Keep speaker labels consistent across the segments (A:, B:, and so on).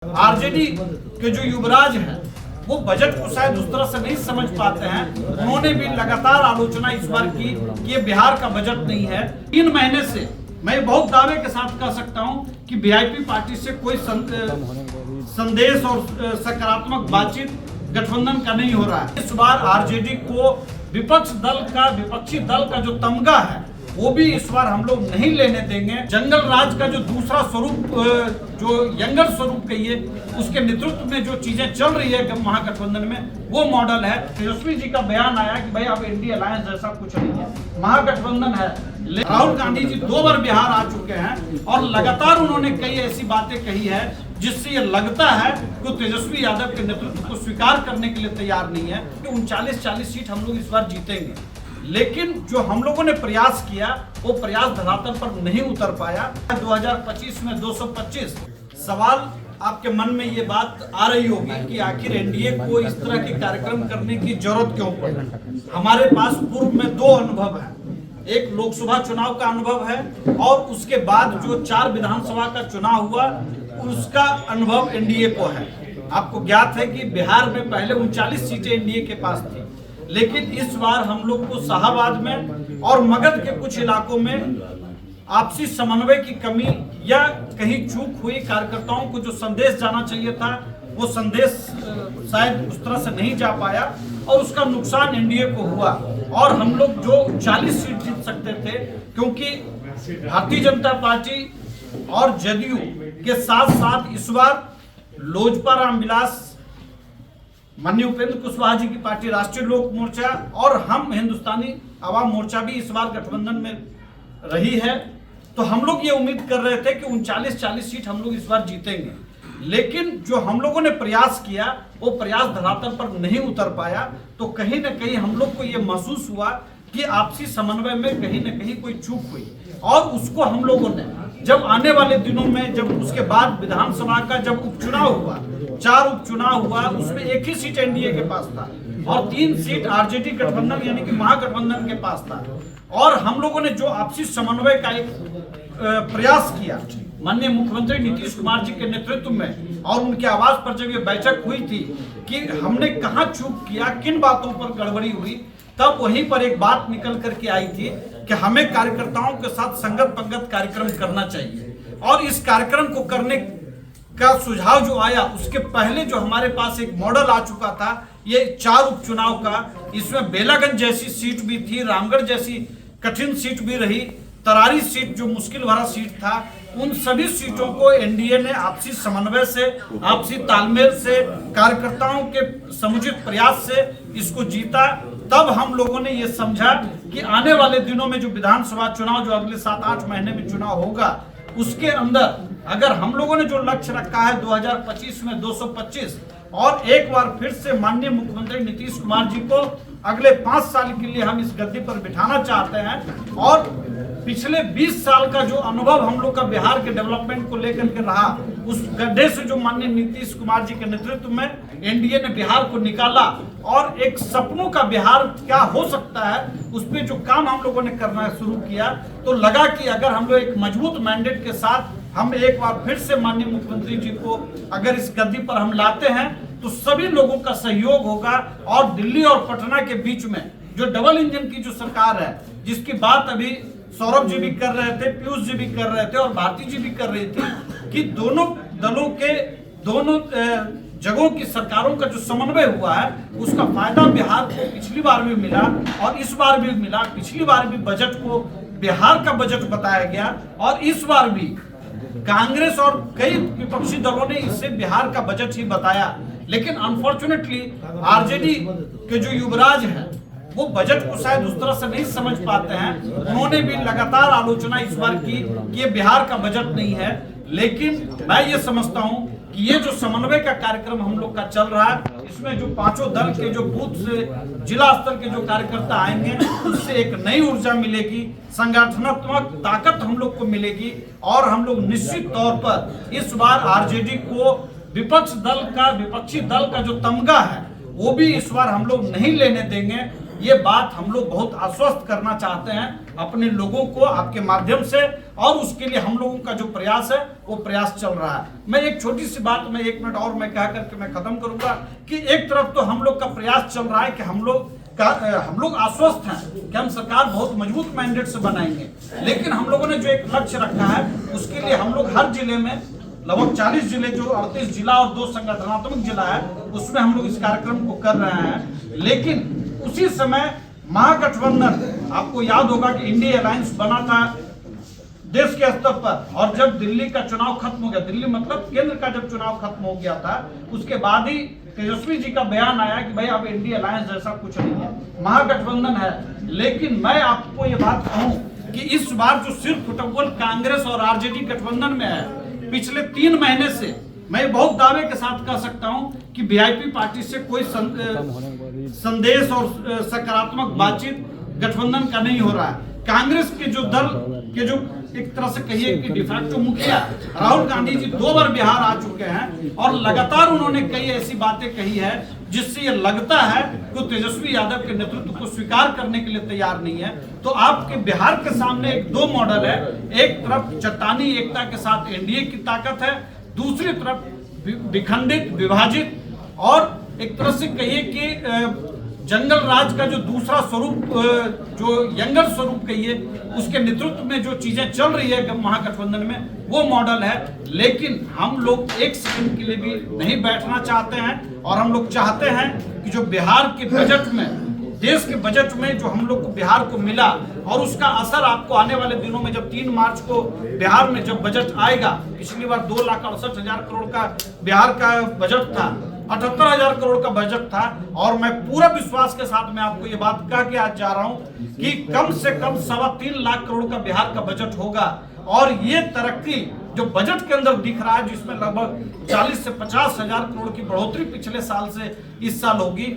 A: RJD के जो युवराज हैं वो बजट को शायद उस तरह से नहीं समझ पाते हैं। उन्होंने भी लगातार आलोचना इस बार की कि ये बिहार का बजट नहीं है। 3 महीने से मैं बहुत दावे के साथ कह सकता हूं कि वीआईपी पार्टी से कोई संदेश और सकारात्मक बातचीत गठबंधन का नहीं हो रहा है। इस बार आरजेडी को विपक्षी दल का जो तमगा है वो भी इस बार हम लोग नहीं लेने देंगे। जंगल राज का जो दूसरा स्वरूप, जो यंगर स्वरूप कहिए, उसके नेतृत्व में जो चीजें चल रही है महागठबंधन में, वो मॉडल है। तेजस्वी जी का बयान आया कि भाई अब इंडिया अलायंस जैसा कुछ नहीं है, महागठबंधन है। राहुल गांधी जी 2 बार बिहार आ चुके हैं और लगातार उन्होंने कई ऐसी बातें कही है जिससे ये लगता है कि तेजस्वी यादव के नेतृत्व को स्वीकार करने के लिए तैयार नहीं है कि 39-40 सीट हम लोग इस बार जीतेंगे। लेकिन जो हम लोगों ने प्रयास किया वो प्रयास धरातल पर नहीं उतर पाया। 2025 में 225 सवाल आपके मन में ये बात आ रही होगी कि आखिर एनडीए को इस तरह के कार्यक्रम करने की जरूरत क्यों पड़ी। हमारे पास पूर्व में 2 अनुभव है, एक लोकसभा चुनाव का अनुभव है और उसके बाद जो 4 विधानसभा का चुनाव हुआ उसका अनुभव एनडीए को है। आपको ज्ञात है कि बिहार में पहले 39 सीटें एनडीए के पास थी, लेकिन इस बार हम लोग को शाहबाद में और मगध के कुछ इलाकों में आपसी समन्वय की कमी या कहीं चूक हुई, कार्यकर्ताओं को जो संदेश जाना चाहिए था वो संदेश शायद उस तरह से नहीं जा पाया और उसका नुकसान एनडीए को हुआ। और हम लोग जो 40 सीट जीत सकते थे, क्योंकि भारतीय जनता पार्टी और जदयू के साथ साथ इस बार लोजपा रामविलास, माननीय उपेंद्र कुशवाहा जी की पार्टी राष्ट्रीय लोक मोर्चा और हम हिंदुस्तानी आवाम मोर्चा भी इस बार गठबंधन में रही है। तो हम लोग ये उम्मीद कर रहे थे कि 39-40 सीट हम लोग इस बार जीतेंगे। लेकिन जो हम लोगों ने प्रयास किया वो प्रयास धरातल पर नहीं उतर पाया। तो कहीं ना कहीं हम लोग को ये महसूस हुआ कि आपसी समन्वय में कहीं ना कहीं कोई चूक हुई और उसको हम लोगों ने जब आने वाले दिनों में, जब उसके बाद विधानसभा का जब उपचुनाव हुआ, 4 उपचुनाव हुआ, उसमें 1 ही सीट एनडीए के पास था और 3 सीट आरजेडी गठबंधन यानी कि महागठबंधन के पास था। और हम लोगों ने जो आपसी समन्वय का एक प्रयास किया माननीय मुख्यमंत्री नीतीश कुमार जी के नेतृत्व में, और उनके आवास पर जब ये बैठक हुई थी कि हमने कहाँ चूक किया, किन बातों पर गड़बड़ी हुई, तब वहीं पर एक बात निकल करके आई थी कि हमें कार्यकर्ताओं के साथ संगत पंगत कार्यक्रम करना चाहिए। और इस कार्यक्रम को करने का सुझाव जो आया उसके पहले जो हमारे पास एक मॉडल आ चुका था ये 4 उपचुनाव का, इसमें बेलागंज जैसी सीट भी थी, रामगढ़ जैसी कठिन सीट भी रही, तरारी सीट जो मुश्किल भरा सीट था, उन सभी सीटों को एनडीए ने आपसी समन्वय से, आपसी तालमेल से, कार्यकर्ताओं के समुचित प्रयास से इसको जीता। तब हम लोगों ने ये समझा कि आने वाले दिनों में जो विधानसभा चुनाव जो अगले 7-8 महीने में चुनाव होगा, उसके अंदर अगर हम लोगों ने जो लक्ष्य रखा है 2025 में 225 और एक बार फिर से माननीय मुख्यमंत्री नीतीश कुमार जी को अगले 5 साल के लिए हम इस गद्दी पर बिठाना चाहते हैं। और पिछले 20 साल का जो अनुभव हम लोग का बिहार के डेवलपमेंट को लेकर के रहा, उस गड्ढे से जो माननीय नीतीश कुमार जी के नेतृत्व में एनडीए ने बिहार को निकाला और एक सपनों का बिहार क्या हो सकता है उस पर जो काम हम लोगों ने करना शुरू किया, तो लगा कि अगर हम लोग एक मजबूत मैंडेट के साथ हम एक बार फिर से माननीय मुख्यमंत्री जी को अगर इस गद्दी पर हम लाते हैं तो सभी लोगों का सहयोग होगा। और दिल्ली और पटना के बीच में जो डबल इंजन की जो सरकार है, जिसकी बात अभी सौरभ जी भी कर रहे थे, पीयूष जी भी कर रहे थे और भारती जी भी कर रही थी कि दोनों दलों के दोनों जगहों की सरकारों का जो समन्वय हुआ है उसका फायदा बिहार को पिछली बार भी मिला और इस बार भी मिला। पिछली बार भी बजट को बिहार का बजट बताया गया और इस बार भी कांग्रेस और कई विपक्षी दलों ने इसे बिहार का बजट ही बताया। लेकिन अनफॉर्चुनेटली आरजेडी के जो युवराज हैं वो बजट को शायद उस तरह से नहीं समझ पाते हैं। उन्होंने भी लगातार आलोचना इस बार की कि ये बिहार का बजट नहीं है। लेकिन मैं ये समझता हूं कि ये जो समन्वय का कार्यक्रम हम लोग का चल रहा है, इसमें जो 5 दल के जो बूथ से जिला स्तर के जो कार्यकर्ता आएंगे उससे एक नई ऊर्जा मिलेगी, संगठनात्मक ताकत हम लोग को मिलेगी और हम लोग निश्चित तौर पर इस बार आरजेडी को विपक्षी दल का जो तमगा है वो भी इस बार हम लोग नहीं लेने देंगे। ये बात हम लोग बहुत आश्वस्त करना चाहते हैं अपने लोगों को आपके माध्यम से और उसके लिए हम लोगों का जो प्रयास है वो प्रयास चल रहा है। मैं एक छोटी सी बात मैं 1 मिनट और मैं कह करके मैं खत्म करूंगा कि एक तरफ तो हम लोग का प्रयास चल रहा है कि हम लोग आश्वस्त हैं कि हम सरकार बहुत मजबूत मैंडेट से बनाएंगे, लेकिन हम लोगों ने जो एक लक्ष्य रखा है उसके लिए हम लोग हर जिले में लगभग 40 जिले, जो 38 जिला और 2 संगठनात्मक जिला है, उसमें हम लोग इस कार्यक्रम को कर रहे हैं। लेकिन उसी समय महागठबंधन, आपको याद होगा कि इंडिया अलायंस बना था देश के स्तर पर, और जब दिल्ली का चुनाव खत्म हो गया, दिल्ली मतलब केंद्र का जब चुनाव खत्म हो गया था, उसके बाद ही तेजस्वी जी का बयान आया कि भाई अब इंडिया अलायंस जैसा कुछ नहीं है, महागठबंधन है। लेकिन मैं आपको ये बात कहूं कि इस बार जो सिर्फ केवल कांग्रेस और आरजेडी गठबंधन में है, पिछले 3 महीने से मैं बहुत दावे के साथ कह सकता हूं कि वीआईपी पार्टी से कोई संदेश और सकारात्मक बातचीत गठबंधन का नहीं हो रहा है। कांग्रेस के जो दल के जो एक तरह से कहिए कि डिफैक्टो मुखिया राहुल गांधी जी 2 बार बिहार आ चुके हैं और लगातार उन्होंने कई ऐसी बातें कही है जिससे ये लगता है कि तेजस्वी यादव के नेतृत्व को स्वीकार करने के लिए तैयार नहीं है। तो आपके बिहार के सामने एक 2 मॉडल है, एक तरफ चट्टानी एकता के साथ एनडीए की ताकत है, दूसरी तरफ विखंडित, विभाजित और एक तरह से कहिए कि जंगल राज का जो दूसरा स्वरूप, जो यंगर स्वरूप कहिए, उसके नेतृत्व में जो चीजें चल रही है महागठबंधन में, वो मॉडल है। लेकिन हम लोग एक सेकंड के लिए भी नहीं बैठना चाहते हैं और हम लोग चाहते हैं कि जो बिहार के बजट में, देश के बजट में जो हम लोग को बिहार को मिला, और उसका असर आपको आने वाले दिनों में, जब 3 मार्च को बिहार में जब बजट आएगा, पिछली बार 2,68,000 करोड़ का बिहार का बजट था, 78,000 करोड़ का बजट था, और मैं पूरा विश्वास के साथ मैं आपको ये बात कह के आज जा रहा हूं कि कम से कम 3.25 लाख करोड़ का बिहार का बजट होगा। और ये तरक्की जो बजट के अंदर दिख रहा है, जिसमें लगभग 40 से 50,000 करोड़ की बढ़ोतरी पिछले साल से इस साल होगी,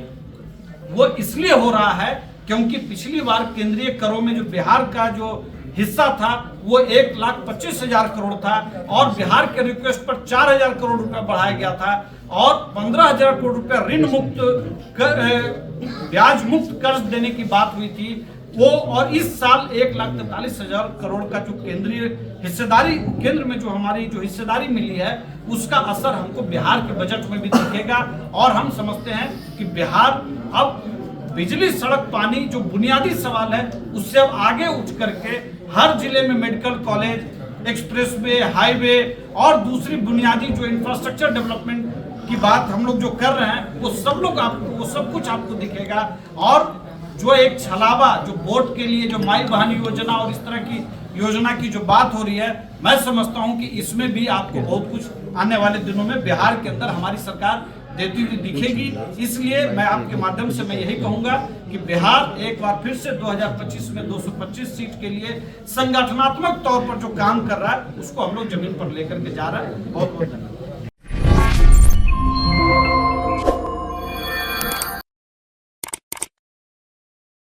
A: वो इसलिए हो रहा है क्योंकि पिछली बार केंद्रीय करों में जो बिहार का जो हिस्सा था वो 1,25,000 करोड़ था, और बिहार के रिक्वेस्ट पर 4,000 करोड़ रुपए बढ़ाया गया था, और 15,000 करोड़ रुपए ऋण मुक्त, ब्याज मुक्त कर्ज देने की बात हुई थी वो। और इस साल 1,43,000 करोड़ का जो केंद्रीय हिस्सेदारी, केंद्र में जो हमारी जो हिस्सेदारी मिली है, उसका असर हमको बिहार के बजट में भी दिखेगा। और हम समझते हैं कि बिहार अब बिजली, सड़क, पानी जो बुनियादी सवाल है, उससे अब आगे उठ करके हर जिले में मेडिकल कॉलेज, एक्सप्रेसवे, हाईवे और दूसरी बुनियादी जो इंफ्रास्ट्रक्चर डेवलपमेंट की बात हम लोग जो कर रहे हैं, वो सब कुछ आपको दिखेगा। और जो एक छलावा जो वोट के लिए जो माई बहन योजना और इस तरह की योजना की जो बात हो रही है, मैं समझता हूं कि इसमें भी आपको बहुत कुछ आने वाले दिनों में बिहार के अंदर हमारी सरकार देती हुई दिखेगी। इसलिए मैं आपके माध्यम से मैं यही कहूंगा कि बिहार एक बार फिर से 2025 में 225 सीट के लिए संगठनात्मक तौर पर जो काम कर रहा है, उसको हम लोग जमीन पर लेकर के जा रहे हैं। बहुत बहुत धन्यवाद।